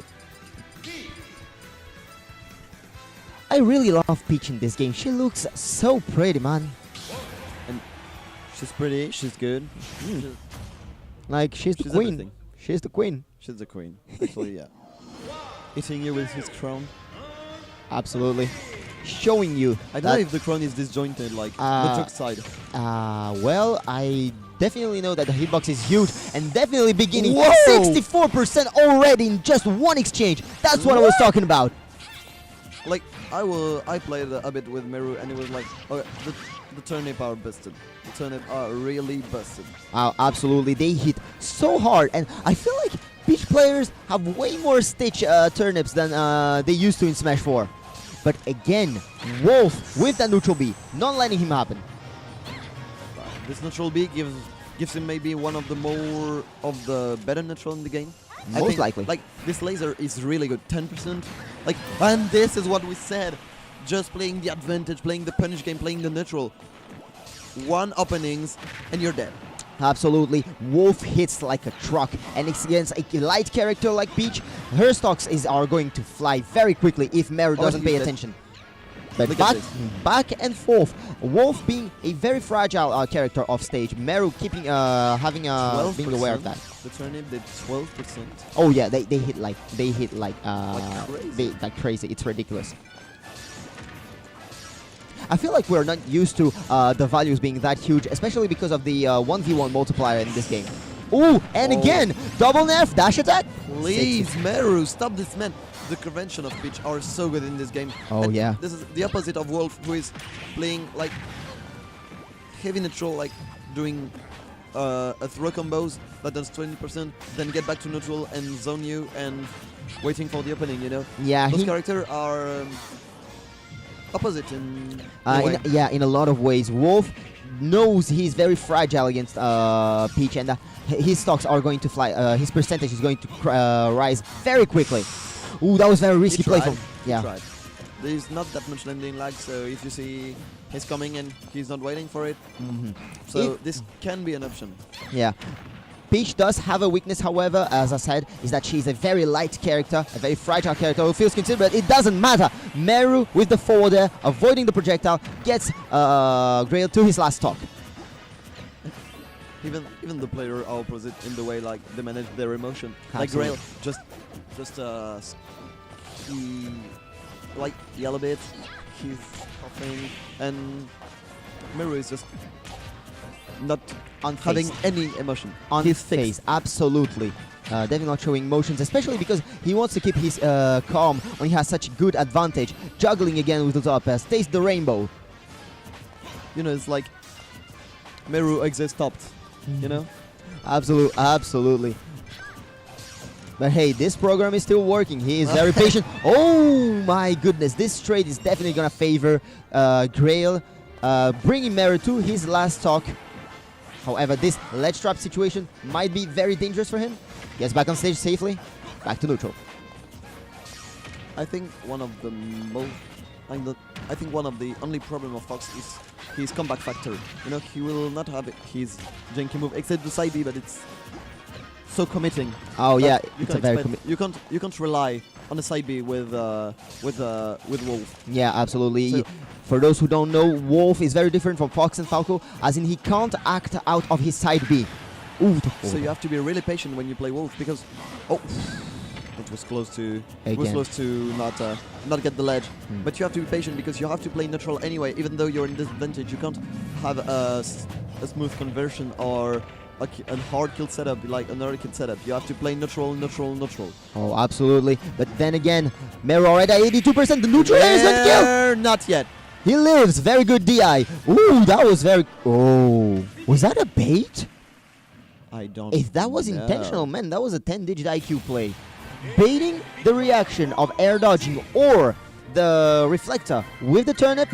it. I really love Peach in this game. She looks so pretty, man. And she's pretty, she's good. Like, she's the queen. Everything. She's the queen. She's the queen. Actually, yeah. Hitting you with his crown. Absolutely. Showing you. I don't know if the crown is disjointed, like the joke side. Well, I definitely know that the hitbox is huge and definitely beginning. Whoa! 64% already in just one exchange. That's what I was talking about. Like, I played a bit with Meru and it was like, okay, the turnip are busted. The turnip are really busted. Absolutely. They hit so hard, and I feel like Peach players have way more stitch turnips than they used to in Smash 4. But again, Wolf with that neutral B, not letting him happen. This neutral B gives him maybe one of the better neutral in the game. Most likely. Like, this laser is really good, 10%. Like, and this is what we said. Just playing the advantage, playing the punish game, playing the neutral. One openings, and you're dead. Absolutely. Wolf hits like a truck, and it's against a light character like Peach. Her stocks are going to fly very quickly if Meru doesn't pay attention. But back and forth. Wolf being a very fragile character off stage. Meru keeping being aware of that. The turnip did 12%. Oh yeah, they hit like crazy. like crazy. It's ridiculous. I feel like we're not used to the values being that huge, especially because of the 1v1 multiplier in this game. Ooh, and again, double nerf, dash attack. Please, Meru, stop this man. The convention of Peach are so good in this game. Oh, and yeah. This is the opposite of Wolf, who is playing like heavy neutral, like doing a throw combos that does 20%, then get back to neutral and zone you and waiting for the opening, you know? Yeah, those characters are opposite in in a lot of ways. Wolf knows he's very fragile against Peach, and his stocks are going to fly. His percentage is going to rise very quickly. Ooh, that was very risky play from. Yeah. There's not that much landing lag, so if you see he's coming and he's not waiting for it, so this can be an option. Yeah. Peach does have a weakness, however, as I said, is that she's a very light character, a very fragile character who feels considered, but it doesn't matter. Meru with the forward air, avoiding the projectile, gets Greil to his last stock. Even the player are opposite in the way like they manage their emotion. Absolutely. Like Greil he yell a bit, he's coughing, and Meru is just not having any emotion on his face. Absolutely. Definitely not showing emotions, especially because he wants to keep his calm when he has such good advantage. Juggling again with the top pass, taste the rainbow. You know, it's like Meru exit stopped, you know? Absolutely. But hey, this program is still working. He is very patient. Oh my goodness, this trade is definitely gonna favor Greil, bringing Meru to his last stock. However, this ledge trap situation might be very dangerous for him. Gets back on stage safely, back to neutral. I think one of the only problem of Fox is his comeback factor. You know, he will not have his janky move except the side B, but it's so committing. Oh yeah, it's a very you can't rely on a side B with Wolf. Yeah, absolutely. So for those who don't know, Wolf is very different from Fox and Falco, as in he can't act out of his side B. Ooh, so you have to be really patient when you play Wolf because it was close to not get the ledge. But you have to be patient because you have to play neutral anyway. Even though you're in disadvantage, you can't have a smooth conversion or a hard kill setup like another kill setup. You have to play neutral. Oh, absolutely. But then again, Meru already at 82%. The neutral air is not killed. Not yet. He lives. Very good DI. Ooh, that was very. Oh, was that a bait? I don't. If that was intentional, man, that was a 10-digit IQ play. Baiting the reaction of air dodging or the reflector with the turnip,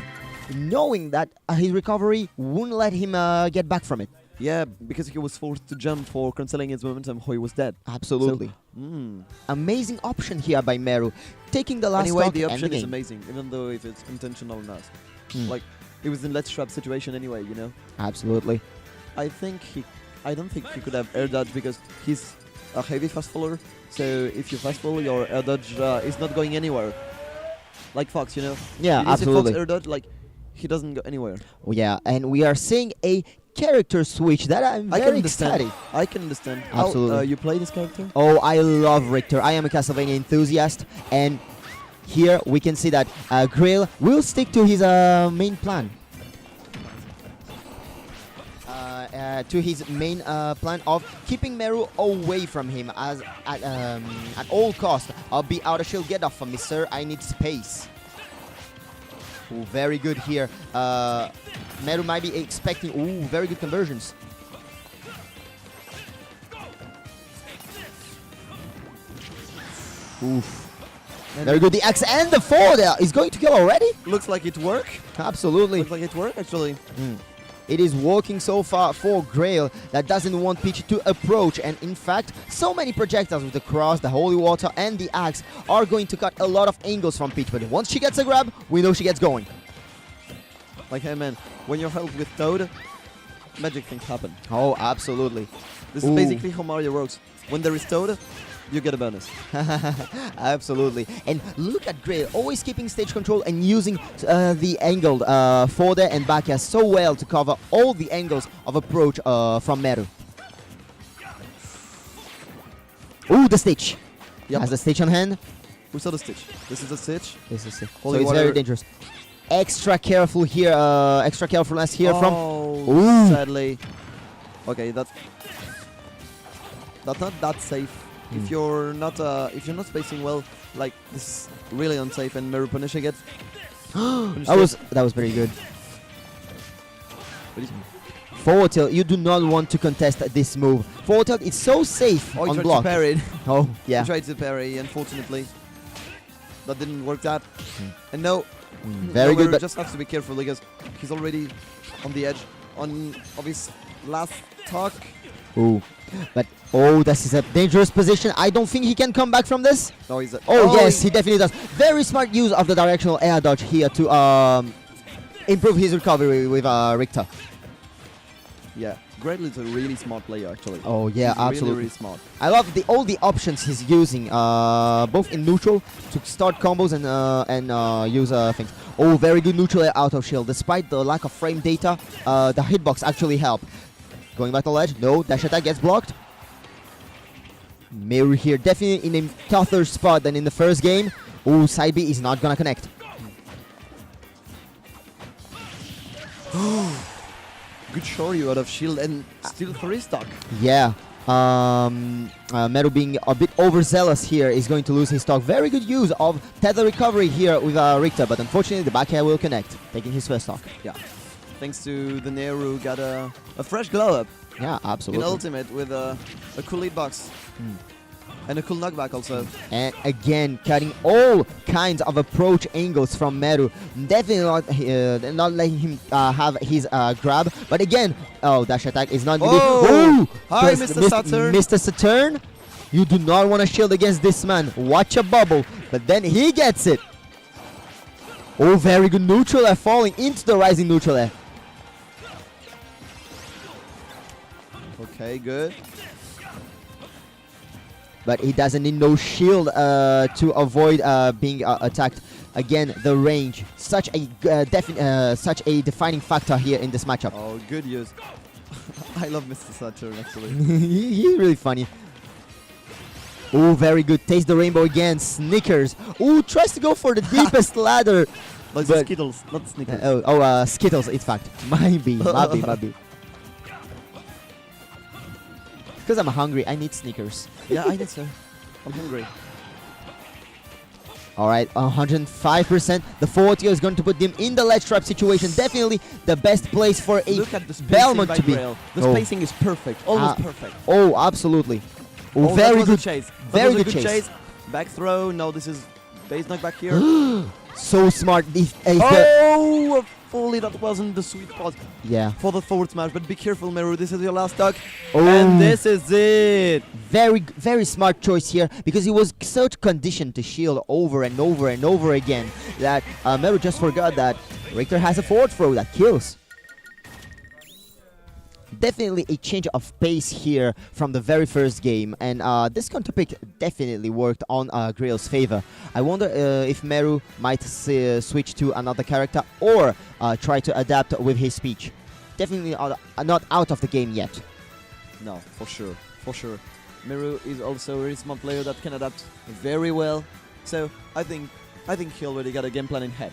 knowing that his recovery wouldn't let him get back from it. Yeah, because he was forced to jump for cancelling his momentum, or he was dead. Absolutely. So, amazing option here by Meru, taking the last stock the and option the is game. amazing, even though if it's intentional or not. Like, it was in let's trap situation anyway, you know. Absolutely. I don't think he could have air dodge because his a heavy fast faller. So if you fast fall, your air dodge is not going anywhere. Like Fox, you know. Yeah, You see absolutely. Fox air dodge, like he doesn't go anywhere. Oh, yeah, and we are seeing a character switch that I'm I can very understand. excited. I can understand. Absolutely. How, you play this character? Oh, I love Richter. I am a Castlevania enthusiast, and here we can see that Greil will stick to his main plan. To his main plan of keeping Meru away from him as at all cost. I'll be out of shield. Get off of me, sir. I need space. Ooh, very good here. Meru might be expecting. Ooh, very good conversions. Oof. Very good. The axe and the forward there is going to kill already. Looks like it worked. Absolutely. Looks like it worked actually. It is working so far for Greil that doesn't want Peach to approach, and in fact, so many projectiles with the cross, the holy water, and the axe are going to cut a lot of angles from Peach. But once she gets a grab, we know she gets going. Like, hey man, when you're held with Toad, magic things happen. Oh, absolutely. This is basically how Mario works. When there is Toad, you get a bonus. Absolutely. And look at Greil, always keeping stage control and using the angled forward and back air so well to cover all the angles of approach from Meru. Ooh, the stitch. Yep. Has the stitch on hand. We saw the stitch. This is the stitch. This is it. So Holy it's water. very dangerous. Extra careful here. Extra carefulness here from. Oh, sadly. Okay, that's not that safe. If you're not spacing well, like this is really unsafe, and Meru punishing it. That was very good. Forward tilt, you do not want to contest this move. Forward tilt, it's so safe Oh, he on tried block. to parry. Oh, yeah. He tried to parry, unfortunately. That didn't work that. And no, Very Meru good, but just has to be careful because he's already on the edge of his last talk. ooh, but oh, this is a dangerous position. I don't think he can come back from this. No, he's Yes, he definitely does. Very smart use of the directional air dodge here to improve his recovery with Richter. Yeah, Greil is a really smart player actually. Oh yeah, He's absolutely. Really, really smart. I love all the options he's using, both in neutral to start combos and use things. Oh, very good neutral air out of shield. Despite the lack of frame data, the hitbox actually helped. Going back to ledge, no, dash attack gets blocked. Meru here, definitely in a tougher spot than in the first game. Oh, side B is not gonna connect. Good Shoryu out of shield and still 3 stock. Yeah. Meru being a bit overzealous here is going to lose his stock. Very good use of tether recovery here with Richter, but unfortunately the back air will connect, taking his first stock. Yeah. Thanks to the Meru, got a fresh glow up Yeah, in absolutely. ultimate with a cool lead box and a cool knockback also. And again, cutting all kinds of approach angles from Meru. Definitely not letting him have his grab. But again, oh, dash attack is not going to Oh! be. Hi, Just Mr. Saturn. Mr. Saturn, you do not want to shield against this man. Watch a bubble. But then he gets it. Oh, very good neutral air falling into the rising neutral air. Okay, good. But he doesn't need no shield to avoid being attacked. Again, the range, such a defining factor here in this matchup. Oh, good use. I love Mr. Saturn actually. He's really funny. Oh, very good. Taste the rainbow again. Snickers. Oh, tries to go for the deepest ladder. Like But- Skittles, not Snickers. Skittles, in fact. Might be. Because I'm hungry, I need Snickers. Yeah, I did, sir. I'm hungry. All right, 105%. The forward tier is going to put them in the ledge trap situation. Definitely the best place for a Look at the spacing Belmont by to be. Greil. The Oh. spacing is perfect, almost perfect. Oh, absolutely. Oh, Oh, very that was good a chase. That very was a good chase. Back throw. No, this is base knockback here. So smart. Oh, fully that wasn't the sweet spot Yeah. for the forward smash. But be careful, Meru. This is your last stock, Oh. and this is it. Very smart choice here because he was so conditioned to shield over and over and over again that Meru just forgot that Richter has a forward throw that kills. Definitely a change of pace here from the very first game, and this counter pick definitely worked on Greil's favor. I wonder if Meru might switch to another character or try to adapt with his speech. Definitely not out of the game yet. No, for sure, for sure. Meru is also a really smart player that can adapt very well. So I think he already got a game plan in head.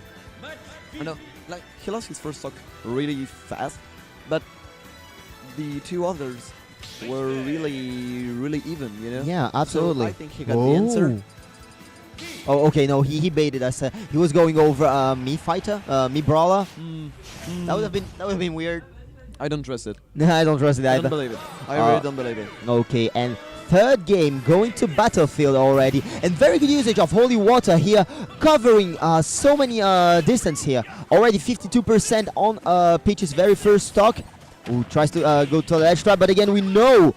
I know, like he lost his first stock really fast, but the two others were really even, you know? Yeah, absolutely. So I think he got the answer. Oh, okay, no, he baited us. He was going over me fighter, me brawler. That would have been weird. I don't trust it. I don't trust it I either. don't believe it. I really don't believe it. Okay, and third game going to battlefield already, and very good usage of holy water here, covering so many distance here. Already 52% on Peach's very first stock. Who tries to go to the edge trap, but again we know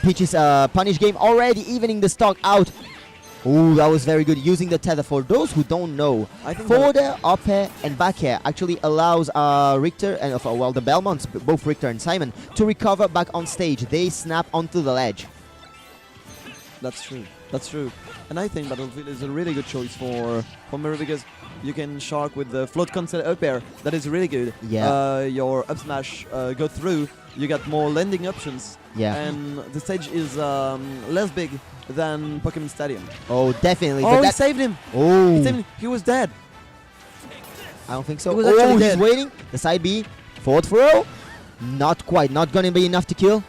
Peach's punish game already evening the stock out. Ooh, that was very good. Using the tether, for those who don't know, forward air, up air, and back air actually allows Richter and well, the Belmonts, both Richter and Simon, to recover back on stage. They snap onto the ledge. That's true. That's true. And I think Battlefield is a really good choice for Meru because you can shark with the float cancel up air. That is really good. Yeah. Your up smash go through. You got more landing options. Yeah. And the stage is less big than Pokemon Stadium. Oh, definitely. Oh, he saved him. Oh. He saved him. He was dead. I don't think so. He was actually he's dead. waiting. The side B. Forward throw. Not quite. Not going to be enough to kill.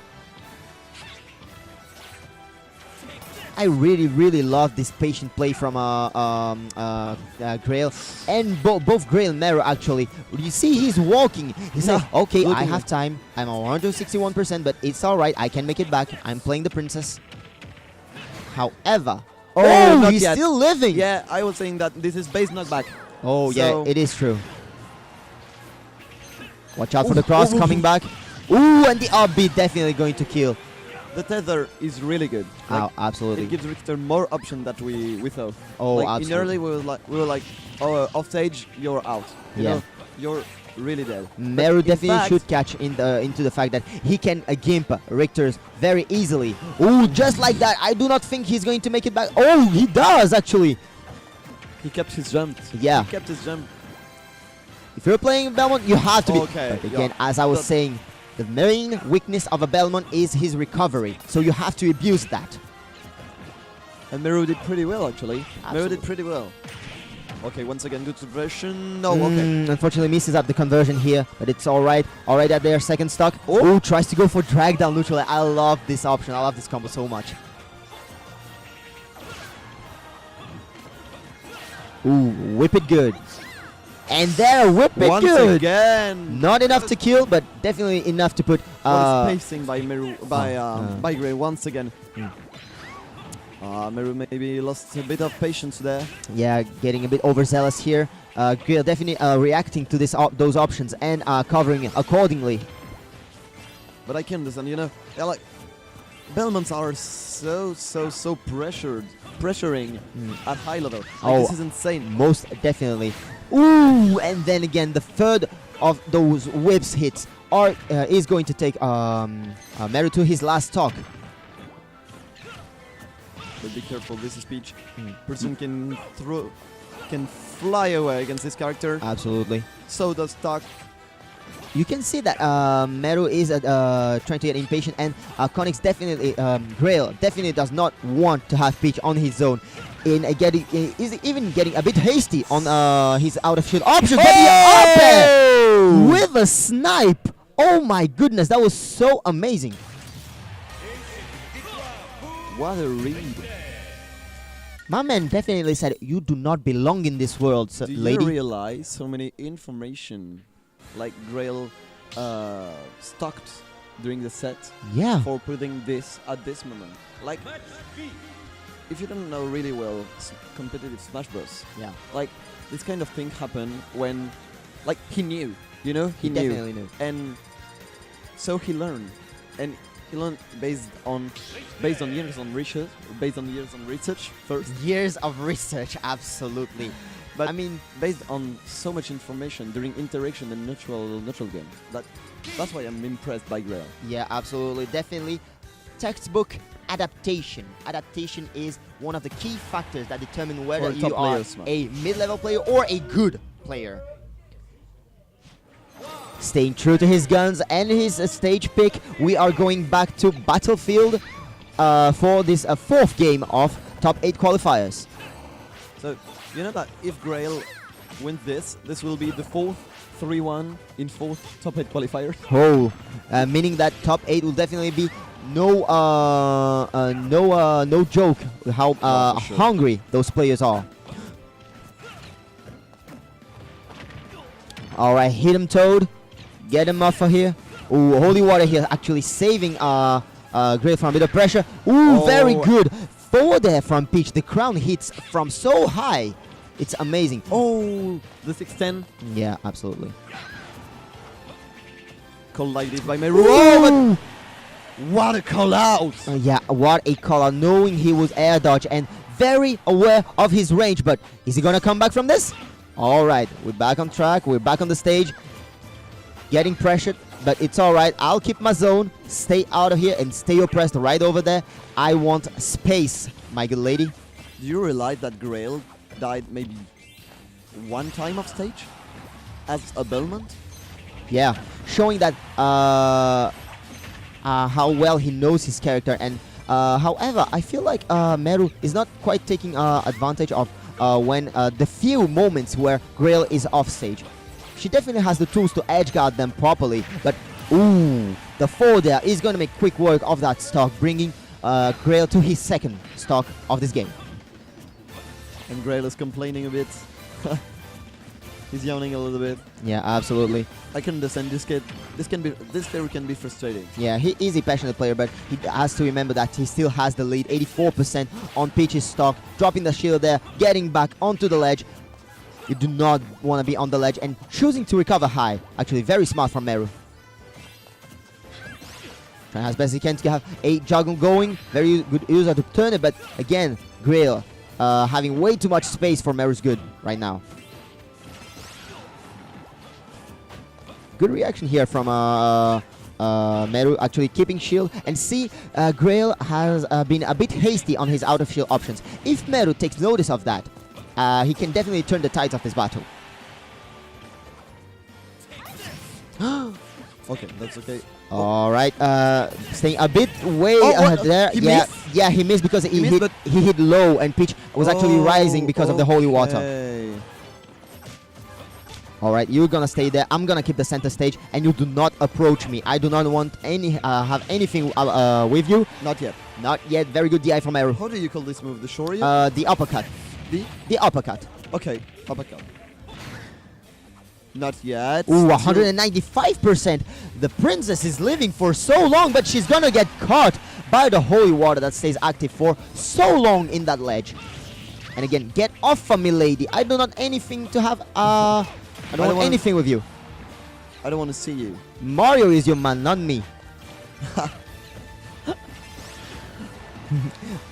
I really love this patient play from Greil, and both Greil and Meru actually. You see, he's walking. He's like, okay, I have time. I'm around to 61%, but it's all right. I can make it back. I'm playing the princess. However, not he's yet. still living. Yeah, I was saying that this is base knockback. Oh, So- yeah, it is true. Watch out for the cross coming back. Ooh, and the up B definitely going to kill. The tether is really good. Oh, absolutely. It gives Richter more options that we thought. Oh, like absolutely. in early we were like, oh, off stage you're out. You Yeah. know, you're really dead. Meru But in definitely fact- should catch into the fact that he can gimp Richter's very easily. Ooh, just like that. I do not think he's going to make it back. Oh, he does actually. He kept his jump. Yeah. He kept his jump. If you're playing Belmont, you have to be. Okay, But again, yeah. as I was But- saying, the main weakness of a Belmont is his recovery. So you have to abuse that. And Meru did pretty well actually. Meru Absolutely. did pretty well. Okay, once again, good conversion. No, okay. Unfortunately misses up the conversion here, but it's alright. Alright at their second stock. Oh, tries to go for drag down neutral. I love this option. I love this combo so much. Ooh, whip it good. And there, whip it Once good. again. Not enough to kill, but definitely enough to put. What is pacing by Meru by Greil once again. Mm. Meru maybe lost a bit of patience there. Yeah, getting a bit overzealous here. Greil definitely reacting to those options and covering it accordingly. But I can understand, you know, like Belmonts are so pressuring at high level. Like, this is insane. Most definitely. Ooh, and then again, the third of those whips hits is going to take Meru to his last stock. But be careful, this is Peach. Person can fly away against this character. Absolutely. So does Stock. You can see that Meru is trying to get impatient, and Konix definitely, Greil definitely does not want to have Peach on his zone. Is even getting a bit hasty on his out of shield option. But the up air with a snipe. Oh my goodness, that was so amazing. What a read. My man definitely said, "You do not belong in this world, Do lady." you realize so many information like Greil stocked during the set Yeah. for putting this at this moment? Like, if you don't know really well competitive Smash Bros. Yeah. Like, this kind of thing happened when, like, he knew, you know, He definitely knew. and so he learned, and he learned based on years on research, first. Years of research, absolutely. But I mean, based on so much information during interaction and neutral games, that's why I'm impressed by Greil. yeah, absolutely, definitely. Textbook adaptation. Adaptation is one of the key factors that determine whether you are a mid-level player or a good player. Staying true to his guns and his stage pick, we are going back to Battlefield for this fourth game of top 8 qualifiers. So, you know that if Greil wins this will be the fourth 3-1 in fourth top 8 qualifiers. Oh, meaning that top 8 will definitely be no joke how sure. hungry those players are. All right, hit him, Toad. Get him off of here. Ooh, Holy Water here actually saving Greil from a bit of pressure. Ooh, very good. Forward there from Peach. The crown hits from so high. It's amazing. Oh, the 610. Yeah, absolutely. Called like this by Meru. Oh, what a call out! Yeah, what a call out. Knowing he was air dodge and very aware of his range. But is he going to come back from this? All right, we're back on track. We're back on the stage. Getting pressured, but it's all right. I'll keep my zone, stay out of here, and stay oppressed right over there. I want space, my good lady. Do you realize that Greil died maybe one time off stage as a Belmont? Yeah, showing that how well he knows his character. And however, I feel like Meru is not quite taking advantage of when the few moments where Greil is off stage. She definitely has the tools to edge guard them properly, but ooh, the 4 there is going to make quick work of that stock, bringing Greil to his second stock of this game. And Greil is complaining a bit. He's yawning a little bit. Yeah, absolutely. I can understand this player can be frustrating. Yeah, he is a passionate player, but he has to remember that he still has the lead, 84% on Peach's stock, dropping the shield there, getting back onto the ledge. You do not want to be on the ledge and choosing to recover high. Actually, very smart from Meru. Trying as best as he can to have a juggle going. Very good user to turn it, but again, Greil having way too much space for Meru's good right now. Good reaction here from Meru, actually keeping shield. And see, Greil has been a bit hasty on his out of shield options. If Meru takes notice of that, he can definitely turn the tides of this battle. Okay, that's okay. All right, staying a bit way there. He yeah, missed? yeah, he missed because he hit low, and Peach was actually rising because of the holy water. All right, you're gonna stay there. I'm gonna keep the center stage, and you do not approach me. I do not want any have anything with you. Not yet. Not yet. Very good DI from Meru. How do you call this move? The Shoryu? The uppercut. The uppercut. Okay, uppercut. Not yet. Ooh, 195%. The princess is living for so long, but she's gonna get caught by the holy water that stays active for so long in that ledge. And again, get off from me, lady. I do not anything to have. I don't want anything with you. I don't want to see you. Mario is your man, not me.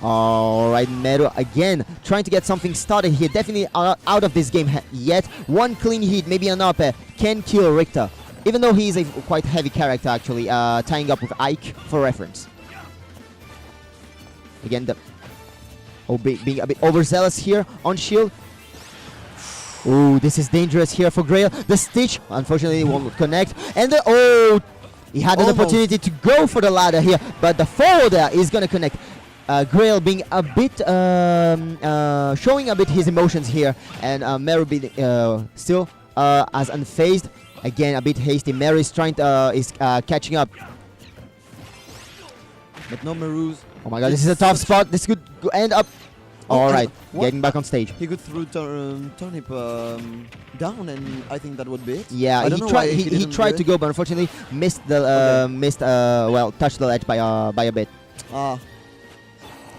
All right, Meru again trying to get something started here. Definitely out of this game yet. One clean hit, maybe an up can kill Richter, even though he is a quite heavy character actually, tying up with Ike for reference. Again, being a bit overzealous here on shield. Ooh, this is dangerous here for Greil. The Stitch unfortunately won't connect, and he had an opportunity to go for the ladder here, but the forward there is gonna connect. Greil being a bit, showing a bit his emotions here, and Meru being still as unfazed. Again, a bit hasty. Meru is trying to catching up. But no Meru's. Oh my god, this is a tough spot. This could end up. All right, getting back on stage. He could throw turnip down, and I think that would be it. Yeah, he tried to go, but unfortunately missed the touched the ledge by a bit.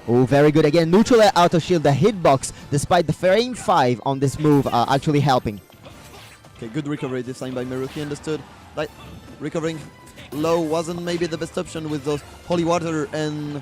Oh, very good. Again, neutral air out of shield. The hitbox, despite the frame 5 on this move, actually helping. Okay, good recovery this time by Meru. He understood that recovering low wasn't maybe the best option with those holy water and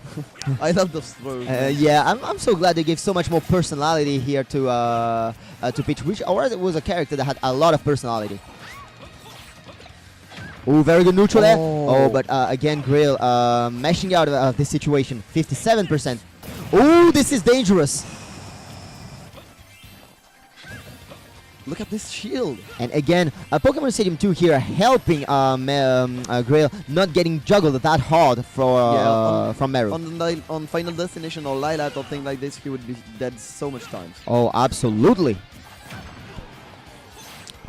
I love those throws. Yeah, I'm so glad they gave so much more personality here to Peach, which already was a character that had a lot of personality. Oh, very good neutral there. Oh, but again, Greil meshing out of this situation. 57%. Oh, this is dangerous. Look at this shield. And again, Pokemon Stadium 2 here helping Greil not getting juggled that hard from Meru. On Final Destination or Lilac or thing like this, he would be dead so much times. Oh, absolutely.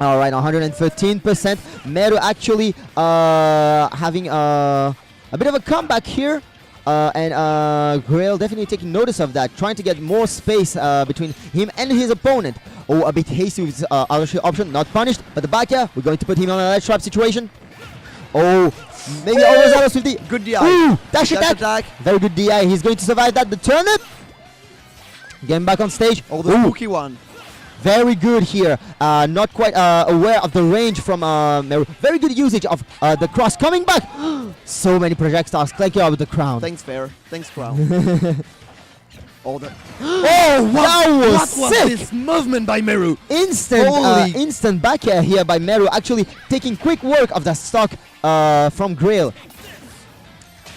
All right, 113%. Meru actually having a bit of a comeback here. And Greil definitely taking notice of that, trying to get more space between him and his opponent. Oh, a bit hasty with his other option, not punished, but the back air, we're going to put him on a ledge trap situation. Oh, maybe overzealous with the good DI. Ooh, dash attack. Very good DI, he's going to survive that. The turnip, getting back on stage. Oh, the spooky one. Very good here, not quite aware of the range from Meru. Very good usage of the cross coming back. So many projectiles clicking out with the crown. Thanks, Fair. Thanks, crown. Oh, that was what sick! Was this movement by Meru? Instant back air here by Meru, actually taking quick work of the stock from Greil.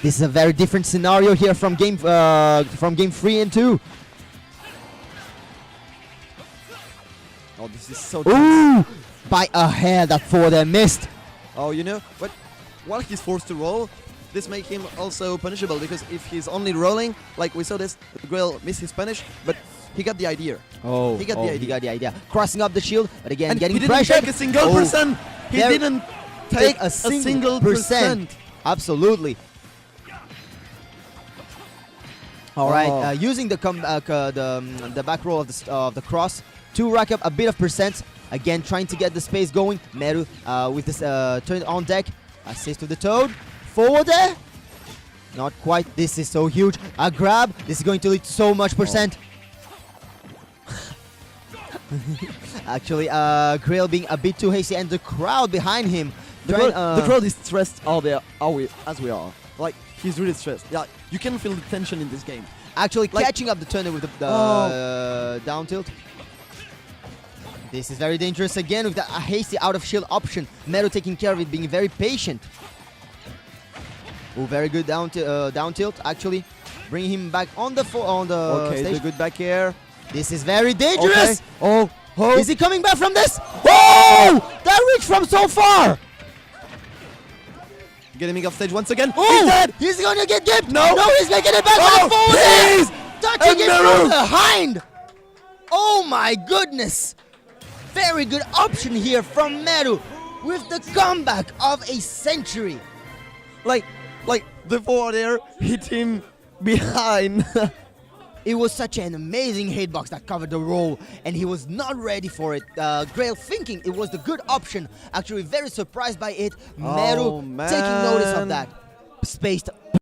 This is a very different scenario here from game 3 and 2. Oh, this is so Ooh! By a hair that forward air missed. Oh, you know, but while he's forced to roll, this makes him also punishable, because if he's only rolling, like we saw this, Greil missed his punish, but he got the idea. Oh, he got the idea. Crossing up the shield, but again, and getting he didn't pressured. take a single percent. He didn't take a single percent. Absolutely. All right, using the back roll of the cross to rack up a bit of percent. Again, trying to get the space going. Meru with this turn on deck. Assist to the Toad. Forward there. Not quite. This is so huge. A grab. This is going to lead to so much percent. Actually, Greil being a bit too hasty, and the crowd behind him. The crowd is stressed as we are. Like, he's really stressed. Yeah, you can feel the tension in this game. Actually, catching up the turner with the down tilt. This is very dangerous again with the hasty out of shield option. Meru taking care of it, being very patient. Oh, very good down tilt. Actually, bringing him back on the stage. The good back air. This is very dangerous. Okay. Oh, is he coming back from this? Oh, that reach from so far. Getting him off stage once again. Oh, he's dead. He's gonna get dipped. No, he's making it back. Please. Touching it from behind. Oh my goodness. Very good option here from Meru with the comeback of a century. Like the forward air hit him behind. It was such an amazing hitbox that covered the roll, and he was not ready for it. Greil thinking it was the good option, actually very surprised by it. Meru taking notice of that. Spaced